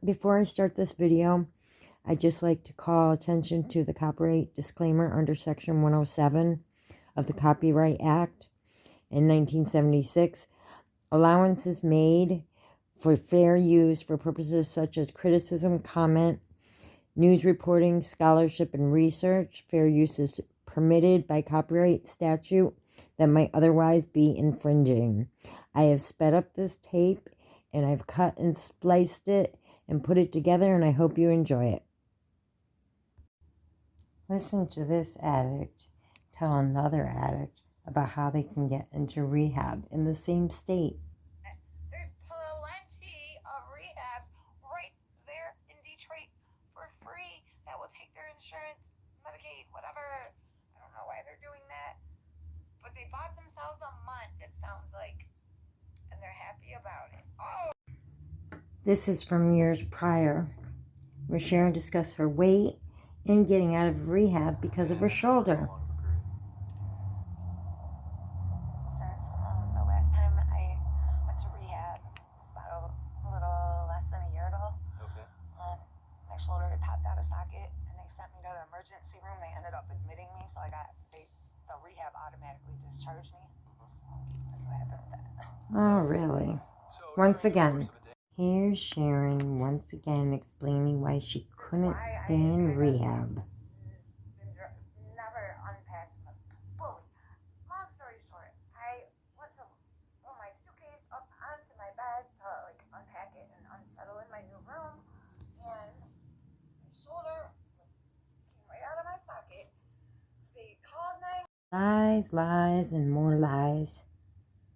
Before I start this video, I'd just like to call attention to the copyright disclaimer under Section 107 of the Copyright Act in 1976. Allowances made for fair use for purposes such as criticism, comment, news reporting, scholarship, and research. Fair use is permitted by copyright statute that might otherwise be infringing. I have sped up this tape and I've cut and spliced it and put it together, and I hope you enjoy it. Listen to this addict tell another addict about how they can get into rehab in the same state. There's plenty of rehabs right there in Detroit for free that will take their insurance, Medicaid, whatever. I don't know why they're doing that, but they bought themselves a month, it sounds like, and they're happy about it. Oh! This is from years prior, where Sharon discussed her weight and getting out of rehab because of her shoulder. Since the last time I went to rehab, it was about a little less than a year ago. Okay. My shoulder had popped out of socket, and they sent me to the emergency room. They ended up admitting me, so the rehab automatically discharged me. So that's what happened with that. Oh, really? Once again, here's Sharon once again explaining why she couldn't stay in rehab. Never unpacked fully. Long story short, I went to throw my suitcase up onto my bed to unpack it and unsettle in my new room, and my shoulder came right out of my socket. They called 911. Lies, and more lies.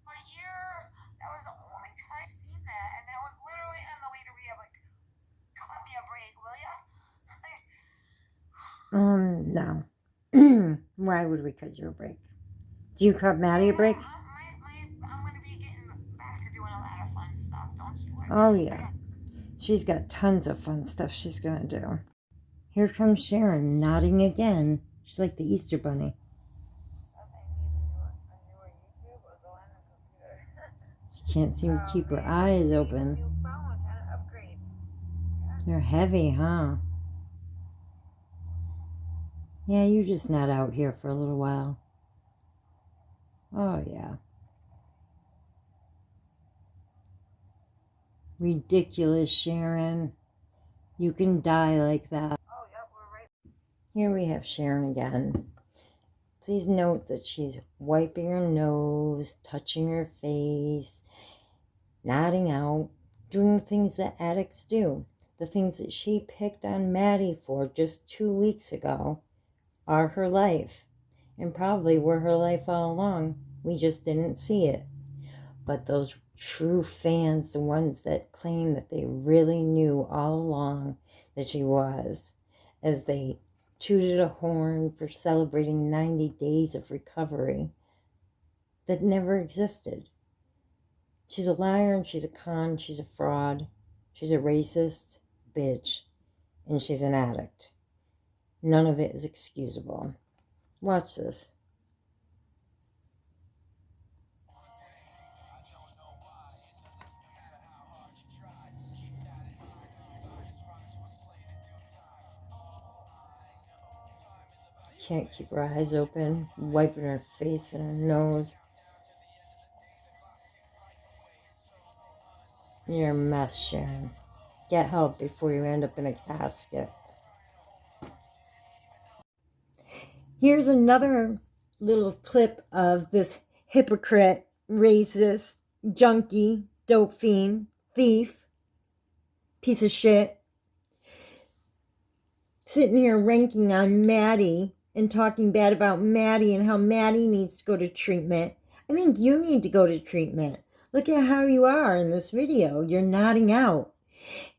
For a year, that was the only time I've seen that, and that was literally on the way to rehab. Cut me a break, will ya? No. Why would we cut you a break? Do you cut Maddie a break? I'm gonna be getting back to doing a lot of fun stuff, don't you worry. Oh, yeah. She's got tons of fun stuff she's gonna do. Here comes Sharon, nodding again. She's like the Easter Bunny. She can't seem to keep her eyes open. They're heavy, huh? Yeah, you're just not out here for a little while. Oh, yeah. Ridiculous, Sharon. You can die like that. Oh, yep, we're right. Here we have Sharon again. Please note that she's wiping her nose, touching her face, nodding out, doing the things that addicts do. The things that she picked on Maddie for just 2 weeks ago are her life, and probably were her life all along. We just didn't see it. But those true fans, the ones that claim that they really knew all along that she was, as they tooted a horn for celebrating 90 days of recovery that never existed. She's a liar, and she's a con, she's a fraud, she's a racist bitch, and she's an addict. None of it is excusable. Watch this. Can't keep her eyes open, wiping her face and her nose. You're a mess, Sharon. Get help before you end up in a casket. Here's another little clip of this hypocrite, racist, junkie, dope fiend, thief, piece of shit, sitting here ranking on Maddie and talking bad about Maddie and how Maddie needs to go to treatment. I think you need to go to treatment. Look at how you are in this video. You're nodding out.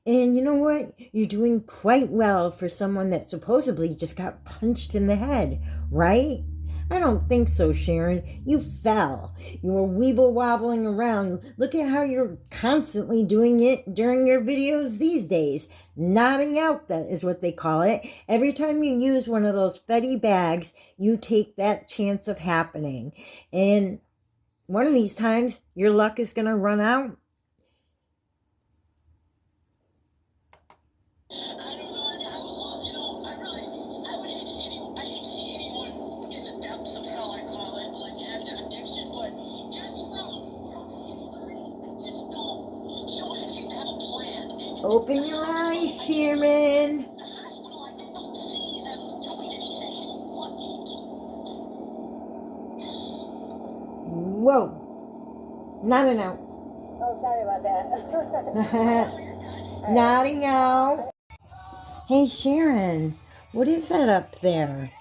And you know what? You're doing quite well for someone that supposedly just got punched in the head, right? I don't think so, Sharon. You fell. You were weeble wobbling around. Look at how you're constantly doing it during your videos these days. Nodding out, that is what they call it. Every time you use one of those Fetty bags, you take that chance of happening. And one of these times, your luck is going to run out. Open your eyes, Sharon. Whoa. Nodding out. Oh, sorry about that. Nodding out. Hey, Sharon, what is that up there?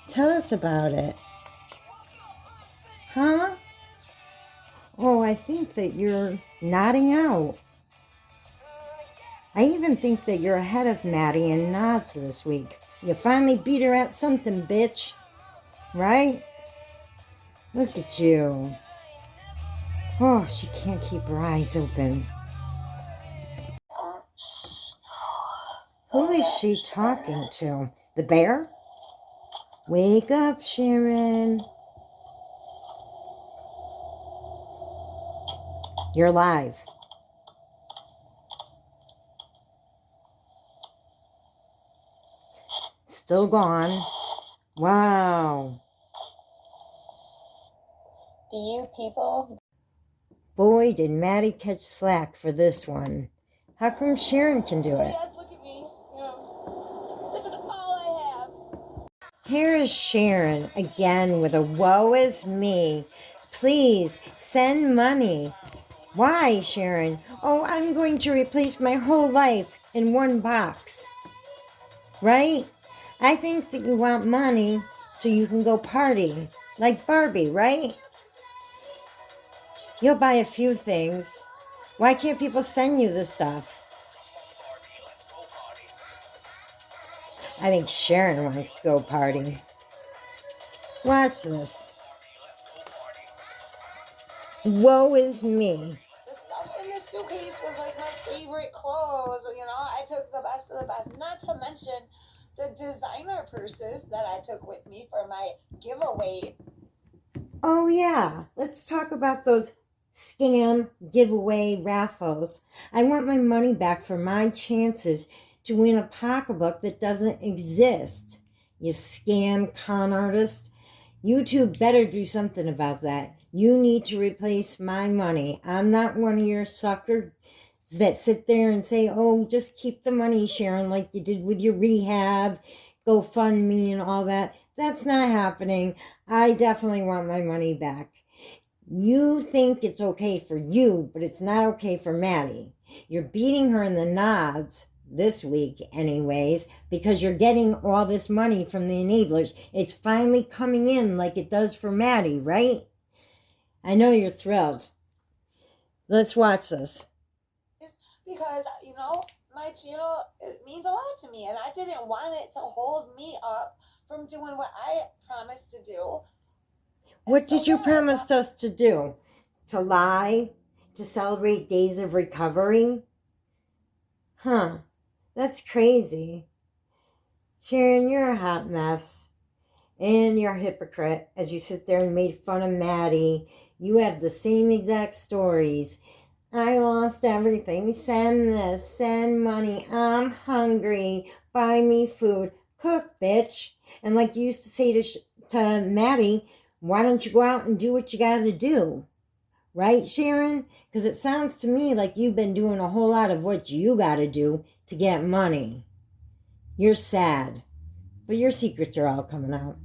Tell us about it. Huh? Oh, I think that you're nodding out. I even think that you're ahead of Maddie in nods this week. You finally beat her at something, bitch. Right? Look at you. Oh, she can't keep her eyes open. Who is she talking to? The bear? Wake up, Sharon. You're live. Still gone. Wow. Do you people? Boy, did Maddie catch slack for this one. How come Sharon can do it? Yes, look at me. You know, this is all I have. Here is Sharon again with a woe is me. Please send money. Why, Sharon? Oh, I'm going to replace my whole life in one box. Right? I think that you want money so you can go party. Like Barbie, right? You'll buy a few things. Why can't people send you the stuff? I think Sharon wants to go party. Watch this. Woe is me. The stuff in this suitcase was like my favorite clothes. You know, I took the best of the best. Not to mention the designer purses that I took with me for my giveaway. Oh yeah, let's talk about those scam giveaway raffles. I want my money back for my chances to win a pocketbook that doesn't exist. You scam con artist. You two better do something about that. You need to replace my money. I'm not one of your suckers that sit there and say, oh, just keep the money, Sharon, like you did with your rehab, GoFundMe and all that. That's not happening. I definitely want my money back. You think it's okay for you, but it's not okay for Maddie. You're beating her in the nods this week anyways, because you're getting all this money from the enablers. It's finally coming in like it does for Maddie, right? I know you're thrilled. Let's watch this. Because, you know, my channel, it means a lot to me. And I didn't want it to hold me up from doing what I promised to do. What did you promise us to do? To lie? To celebrate days of recovery? Huh. That's crazy. Sharon, you're a hot mess. And you're a hypocrite as you sit there and made fun of Maddie. You have the same exact stories. I lost everything. Send this. Send money. I'm hungry. Buy me food. Cook, bitch. And like you used to say to Maddie, why don't you go out and do what you got to do? Right, Sharon? Because it sounds to me like you've been doing a whole lot of what you got to do to get money. You're sad. But your secrets are all coming out.